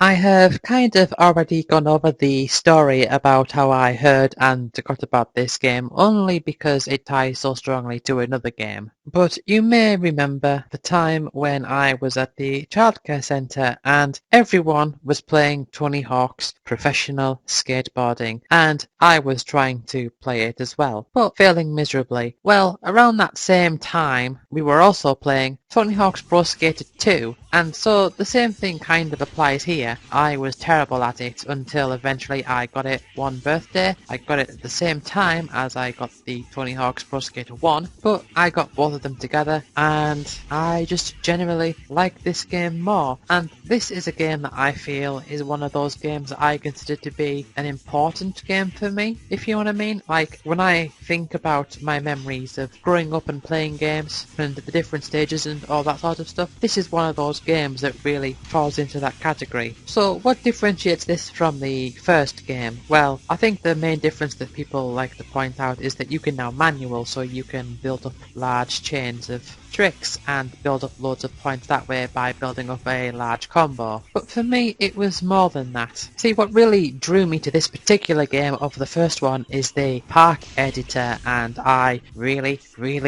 I have kind of already gone over the story about how I heard and got about this game only because it ties so strongly to another game. But you may remember the time when I was at the childcare centre and everyone was playing Tony Hawk's Professional Skateboarding and I was trying to play it as well, but failing miserably. Well, around that same time we were also playing Tony Hawk's Pro Skater 2, and so the same thing kind of applies here. I was terrible at it until eventually I got it one birthday. I got it at the same time as I got the Tony Hawk's Pro Skater 1, but I got both of them together and I just generally like this game more. And this is a game that I feel is one of those games that I consider to be an important game for me, if you know what I mean. Like, when I think about my memories of growing up and playing games and the different stages and all that sort of stuff, this is one of those games that really falls into that category. So what differentiates this from the first game? Well, I think the main difference that people like to point out is that you can now manual, so you can build up large chains of tricks and build up loads of points that way by building up a large combo. But for me, it was more than that. See, what really drew me to this particular game over the first one is the park editor, and I really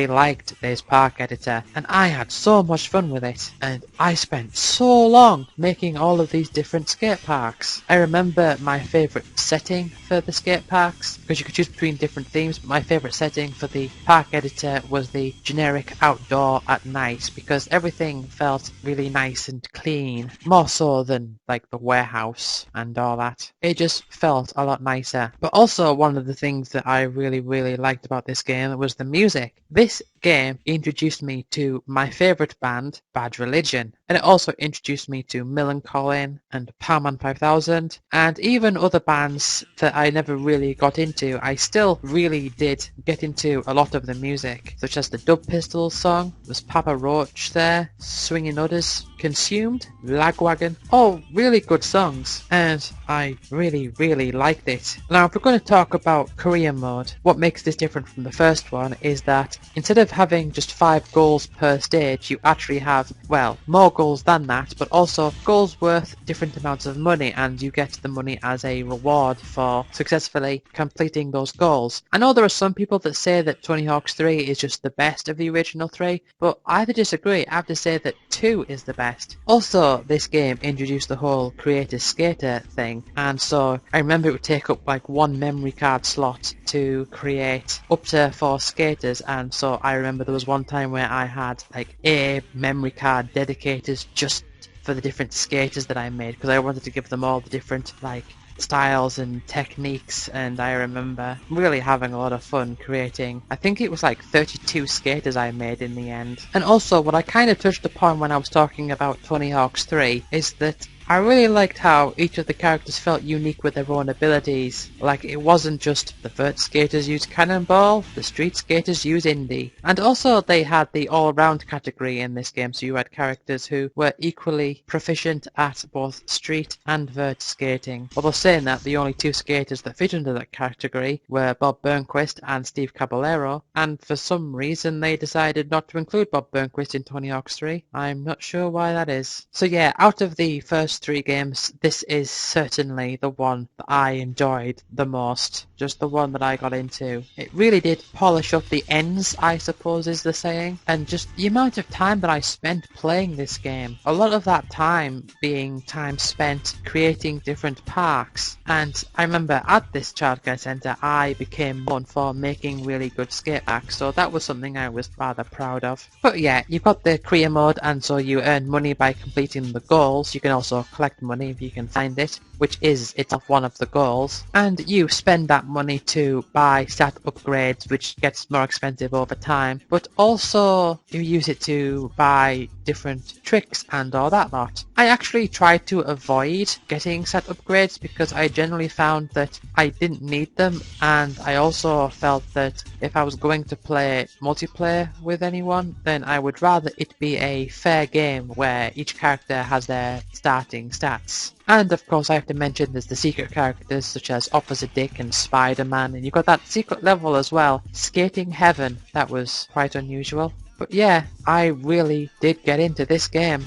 liked this park editor, and I had so much fun with it, and I spent so long making all of these different skate parks. I remember my favourite setting for the skate parks, because you could choose between different themes, but my favourite setting for the park editor was the generic outdoor at night, because everything felt really nice and clean, more so than like the warehouse and all that. It just felt a lot nicer. But also one of the things that I really liked about this game was the music. This game introduced me to my favourite band, Bad Religion, and it also introduced me to Millencolin and Powerman 5000 and even other bands that I never really got into. I still really did get into a lot of the music, such as the Dub Pistols song, was Papa Roach there, Swingin' Udders, Consumed, Lagwagon, all really good songs, and I really liked it. Now, if we're going to talk about career mode, what makes this different from the first one is that instead of having just 5 goals per stage, you actually have, well, more goals than that, but also goals worth different amounts of money, and you get the money as a reward for successfully completing those goals. I know there are some people that say that Tony Hawk's 3 is just the best of the original 3, but I have to disagree. I have to say that 2 is the best. Also, this game introduced the whole creator skater thing, and so I remember it would take up like 1 memory card slot to create up to 4 skaters, and so I remember there was one time where I had like a memory card dedicated just for the different skaters that I made, because I wanted to give them all the different like styles and techniques, and I remember really having a lot of fun creating, I think it was like 32 skaters I made in the end. And also what I kind of touched upon when I was talking about Tony Hawk's 3 is that I really liked how each of the characters felt unique with their own abilities. Like, it wasn't just the vert skaters use cannonball, the street skaters use indie. And also they had the all-round category in this game, so you had characters who were equally proficient at both street and vert skating. Although saying that, the only 2 skaters that fit under that category were Bob Burnquist and Steve Caballero, and for some reason they decided not to include Bob Burnquist in Tony Hawk's 3. I'm not sure why that is. So yeah, out of the first 3 games, this is certainly the one that I enjoyed the most. Just the one that I got into. It really did polish up the ends, I suppose is the saying. And just the amount of time that I spent playing this game. A lot of that time being time spent creating different parks. And I remember at this childcare centre, I became known for making really good skate parks. So that was something I was rather proud of. But yeah, you've got the career mode, and so you earn money by completing the goals. You can also collect money if you can find it, which is itself one of the goals, and you spend that money to buy stat upgrades, which gets more expensive over time, but also you use it to buy different tricks and all that lot. I actually tried to avoid getting stat upgrades because I generally found that I didn't need them, and I also felt that if I was going to play multiplayer with anyone, then I would rather it be a fair game where each character has their starting stats. And of course I have to mention there's the secret characters such as Officer Dick and Spider-Man, and you've got that secret level as well, Skating Heaven. That was quite unusual. But yeah, I really did get into this game.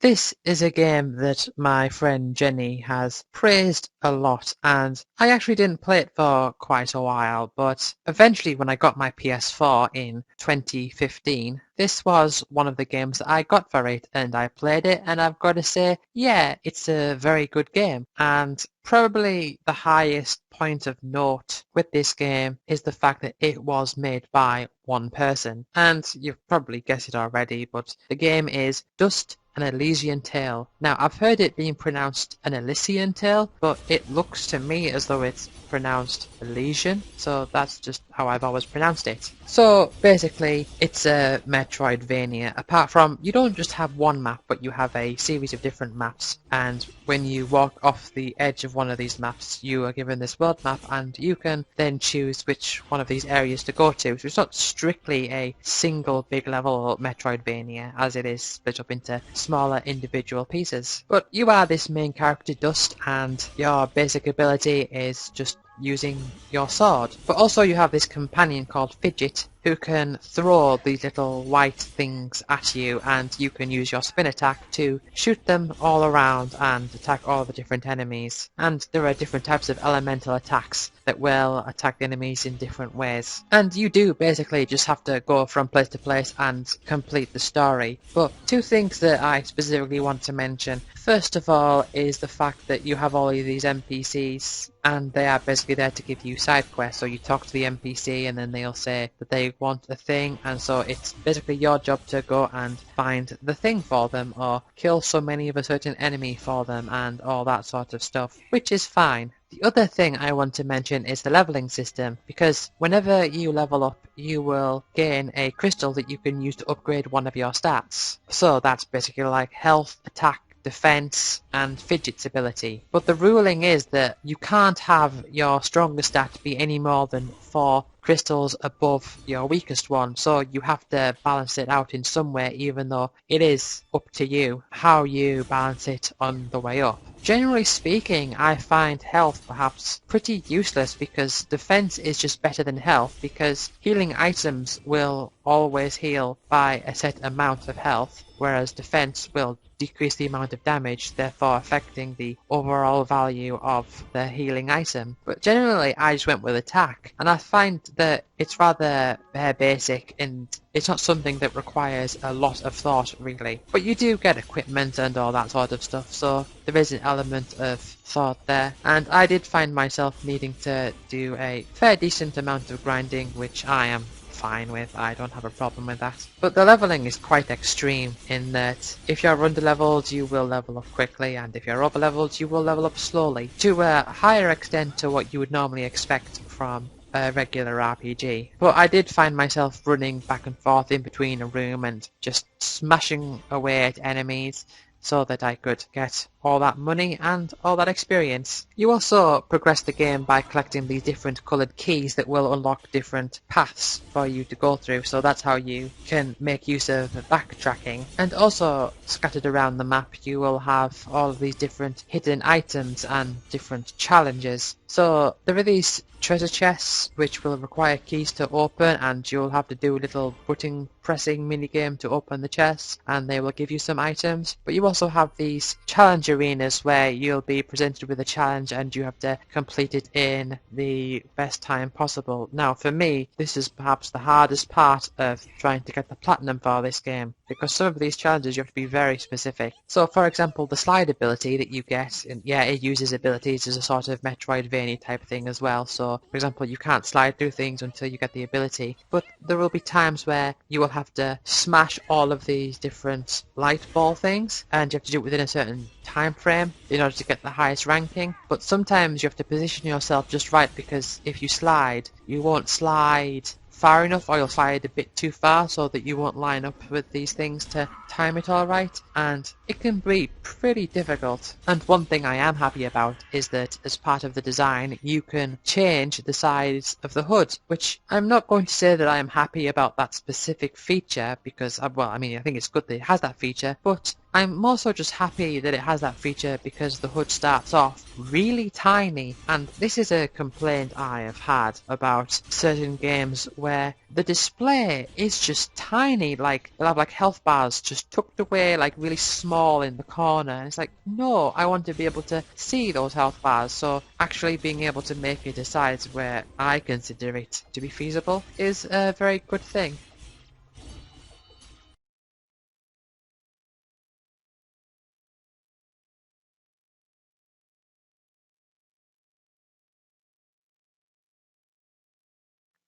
This is a game that my friend Jenny has praised a lot, and I actually didn't play it for quite a while, but eventually when I got my PS4 in 2015, this was one of the games that I got for it, and I played it, and I've got to say, yeah, it's a very good game, and probably the highest point of note with this game is the fact that it was made by one person. And you've probably guessed it already, but the game is Dust an Elysian Tale. Now, I've heard it being pronounced an Elysian Tale, but it looks to me as though it's pronounced Elysian, so that's just how I've always pronounced it. So, basically, it's a Metroidvania, apart from you don't just have one map, but you have a series of different maps, and when you walk off the edge of one of these maps, you are given this world map, and you can then choose which one of these areas to go to. So it's not strictly a single big level Metroidvania, as it is split up into smaller individual pieces. But you are this main character, Dust, and your basic ability is just using your sword. But also you have this companion called Fidget, who can throw these little white things at you, and you can use your spin attack to shoot them all around and attack all the different enemies. And there are different types of elemental attacks that will attack the enemies in different ways. And you do basically just have to go from place to place and complete the story. But two things that I specifically want to mention. First of all is the fact that you have all of these NPCs, and they are basically there to give you side quests. So you talk to the NPC and then they'll say that they want a thing, and so it's basically your job to go and find the thing for them, or kill so many of a certain enemy for them, and all that sort of stuff, which is fine. The other thing I want to mention is the leveling system, because whenever you level up, you will gain a crystal that you can use to upgrade one of your stats. So that's basically like health, attack, defense, and Fidget's ability. But the ruling is that you can't have your strongest stat be any more than 4 crystals above your weakest one, so you have to balance it out in some way, even though it is up to you how you balance it on the way up. Generally speaking, I find health perhaps pretty useless, because defense is just better than health, because healing items will always heal by a set amount of health, whereas defense will decrease the amount of damage, therefore affecting the overall value of the healing item. But generally I just went with attack, and I find that it's rather bare basic, and it's not something that requires a lot of thought really. But you do get equipment and all that sort of stuff, so there is an element of thought there. And I did find myself needing to do a fair decent amount of grinding, which I am fine with. I don't have a problem with that. But the leveling is quite extreme in that if you're under-leveled, you will level up quickly, and if you're over-leveled, you will level up slowly, to a higher extent to what you would normally expect from a regular RPG. But I did find myself running back and forth in between a room and just smashing away at enemies so that I could get all that money and all that experience. You also progress the game by collecting these different coloured keys that will unlock different paths for you to go through, so that's how you can make use of backtracking. And also scattered around the map you will have all of these different hidden items and different challenges. So there are these treasure chests which will require keys to open, and you'll have to do a little button pressing minigame to open the chests, and they will give you some items. But you also have these challenge arenas where you'll be presented with a challenge and you have to complete it in the best time possible. Now for me, this is perhaps the hardest part of trying to get the platinum for this game, because some of these challenges you have to be very specific. So for example, the slide ability that you get, and yeah, it uses abilities as a sort of Metroidvania type thing as well. So for example, you can't slide through things until you get the ability, but there will be times where you will have to smash all of these different light ball things, and you have to do it within a certain time frame in order to get the highest ranking. But sometimes you have to position yourself just right, because if you slide, you won't slide far enough, or you'll slide a bit too far so that you won't line up with these things to time it all right, and it can be pretty difficult. And one thing I am happy about is that as part of the design you can change the size of the hood, which I'm not going to say that I am happy about that specific feature, because well, I mean, I think it's good that it has that feature, but I'm more so just happy that it has that feature because the hood starts off really tiny. And this is a complaint I have had about certain games where the display is just tiny, like they'll have like health bars just tucked away like really small in the corner, and it's like, no, I want to be able to see those health bars. So actually being able to make it a size where I consider it to be feasible is a very good thing.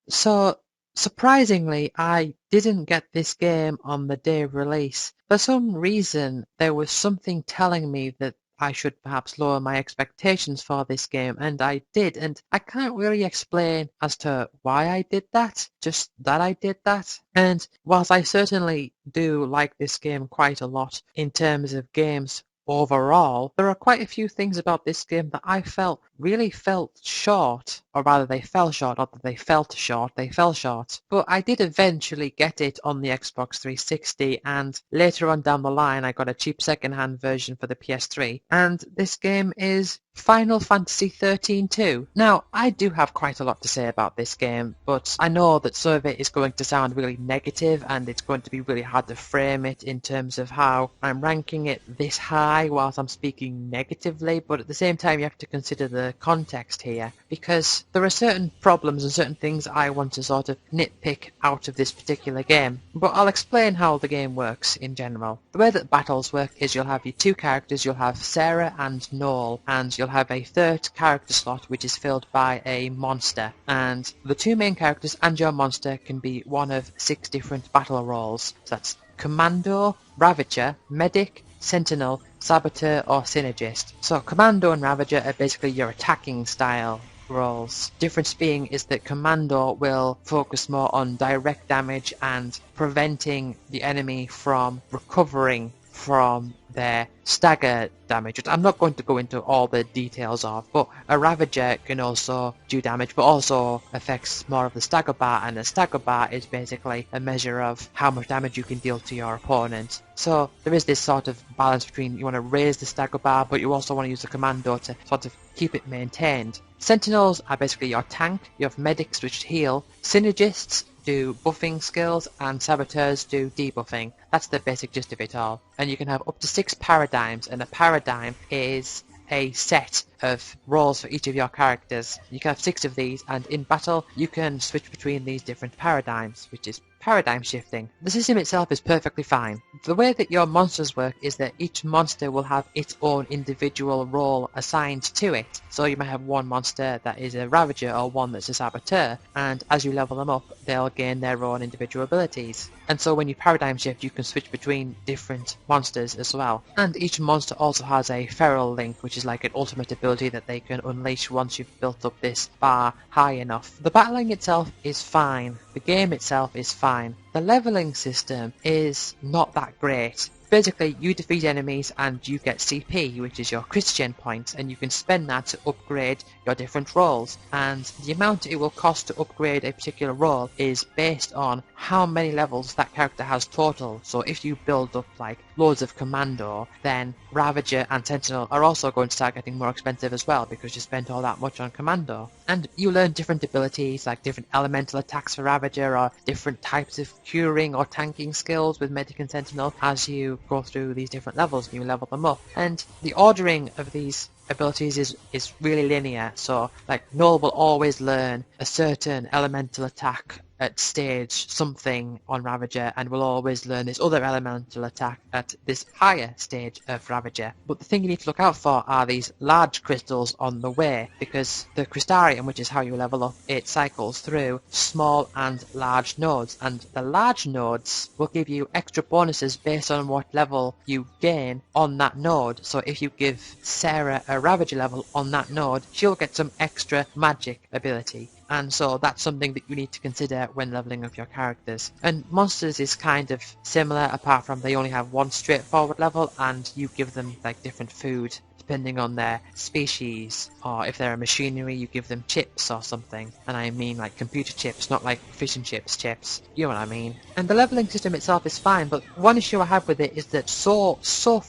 So, surprisingly, I didn't get this game on the day of release. For some reason, there was something telling me that I should perhaps lower my expectations for this game, and I did, and I can't really explain as to why I did that, just that I did that. And whilst I certainly do like this game quite a lot in terms of games overall, there are quite a few things about this game that I felt really felt short, or rather they fell short, not that they felt short, they fell short. But I did eventually get it on the Xbox 360, and later on down the line I got a cheap second-hand version for the PS3, and this game is Final Fantasy 13 2. Now, I do have quite a lot to say about this game, but I know that some of it is going to sound really negative, and it's going to be really hard to frame it in terms of how I'm ranking it this high whilst I'm speaking negatively, but at the same time you have to consider the context here, because there are certain problems and certain things I want to sort of nitpick out of this particular game. But I'll explain how the game works in general. The way that battles work is you'll have your two characters, you'll have Sarah and Noel, and you'll have a third character slot which is filled by a monster. And the two main characters and your monster can be one of 6 different battle roles. So that's Commando, Ravager, Medic, Sentinel, Saboteur, or Synergist. So Commando and Ravager are basically your attacking style roles. Difference being is that Commando will focus more on direct damage and preventing the enemy from recovering from their stagger damage, which I'm not going to go into all the details of, but a Ravager can also do damage, but also affects more of the stagger bar, and the stagger bar is basically a measure of how much damage you can deal to your opponent. So there is this sort of balance between you want to raise the stagger bar, but you also want to use the Commando to sort of keep it maintained. Sentinels are basically your tank, you have medics which heal, synergists do buffing skills, and saboteurs do debuffing. That's the basic gist of it all. And you can have up to 6 paradigms, and a paradigm is a set of roles for each of your characters. You can have 6 of these, and in battle you can switch between these different paradigms, which is paradigm shifting. The system itself is perfectly fine. The way that your monsters work is that each monster will have its own individual role assigned to it. So you might have one monster that is a Ravager or one that's a Saboteur, and as you level them up, they'll gain their own individual abilities. And so when you paradigm shift, you can switch between different monsters as well. And each monster also has a feral link, which is like an ultimate ability that they can unleash once you've built up this bar high enough. The battling itself is fine. The game itself is fine. The leveling system is not that great. Basically, you defeat enemies and you get CP, which is your Christian points, and you can spend that to upgrade your different roles. And the amount it will cost to upgrade a particular role is based on how many levels that character has total. So if you build up like loads of Commando, then Ravager and Sentinel are also going to start getting more expensive as well because you spent all that much on Commando. And you learn different abilities, like different elemental attacks for Ravager, or different types of curing or tanking skills with Medic and Sentinel as you go through these different levels and you level them up. And the ordering of these abilities is really linear, so like Noel will always learn a certain elemental attack at stage something on Ravager, and will always learn this other elemental attack at this higher stage of Ravager. But the thing you need to look out for are these large crystals on the way, because the Crystarium, which is how you level up, it cycles through small and large nodes, and the large nodes will give you extra bonuses based on what level you gain on that node. So if you give Sarah a Ravager level on that node, she'll get some extra magic ability. And so that's something that you need to consider when leveling up your characters. And monsters is kind of similar, apart from they only have one straightforward level, and you give them like different food depending on their species, or if they're a machinery you give them chips or something. And I mean like computer chips, not like fish and chips, you know what I mean. And the leveling system itself is fine, but one issue I have with it is that so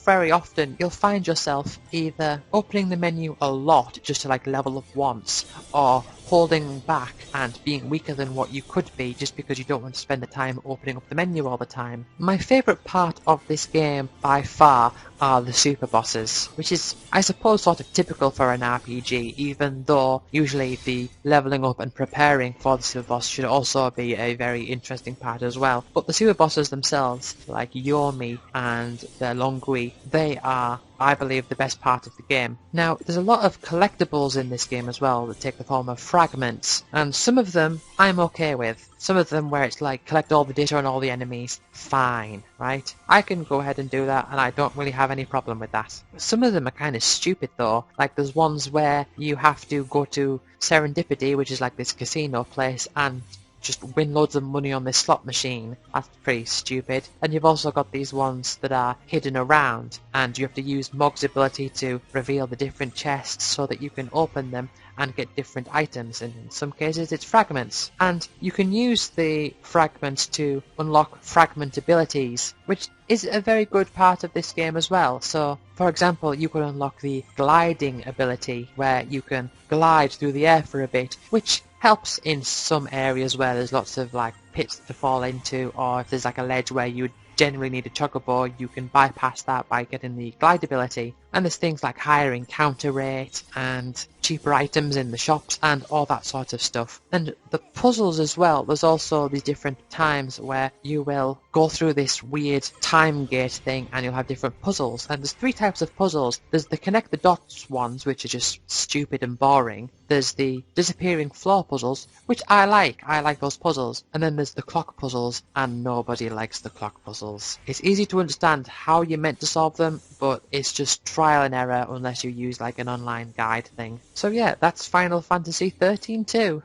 very often you'll find yourself either opening the menu a lot just to like level up once, or holding back and being weaker than what you could be just because you don't want to spend the time opening up the menu all the time. My favourite part of this game by far are the super bosses, which is, I suppose, sort of typical for an RPG, even though usually the leveling up and preparing for the super boss should also be a very interesting part as well. But the super bosses themselves, like Yomi and the Longui, they are, I believe, the best part of the game. Now, there's a lot of collectibles in this game as well that take the form of fragments, and some of them I'm okay with. Some of them where it's like collect all the data on all the enemies, fine, right? I can go ahead and do that and I don't really have any problem with that. Some of them are kind of stupid though, like there's ones where you have to go to Serendipity, which is like this casino place, and just win loads of money on this slot machine. That's pretty stupid. And you've also got these ones that are hidden around, and you have to use Mog's ability to reveal the different chests so that you can open them and get different items, and in some cases it's fragments. And you can use the fragments to unlock fragment abilities, which is a very good part of this game as well. So, for example, you can unlock the gliding ability, where you can glide through the air for a bit, which helps in some areas where there's lots of like pits to fall into, or if there's like a ledge where you generally need a chocobo, you can bypass that by getting the glide ability. And there's things like higher encounter rate and cheaper items in the shops and all that sort of stuff. And the puzzles as well, there's also these different times where you will go through this weird time gate thing and you'll have different puzzles. And there's 3 types of puzzles. There's the connect the dots ones, which are just stupid and boring. There's the disappearing floor puzzles, which I like. I like those puzzles. And then there's the clock puzzles, and nobody likes the clock puzzles. It's easy to understand how you're meant to solve them, but it's just trial and error unless you use like an online guide thing. So yeah, that's Final Fantasy 13 too.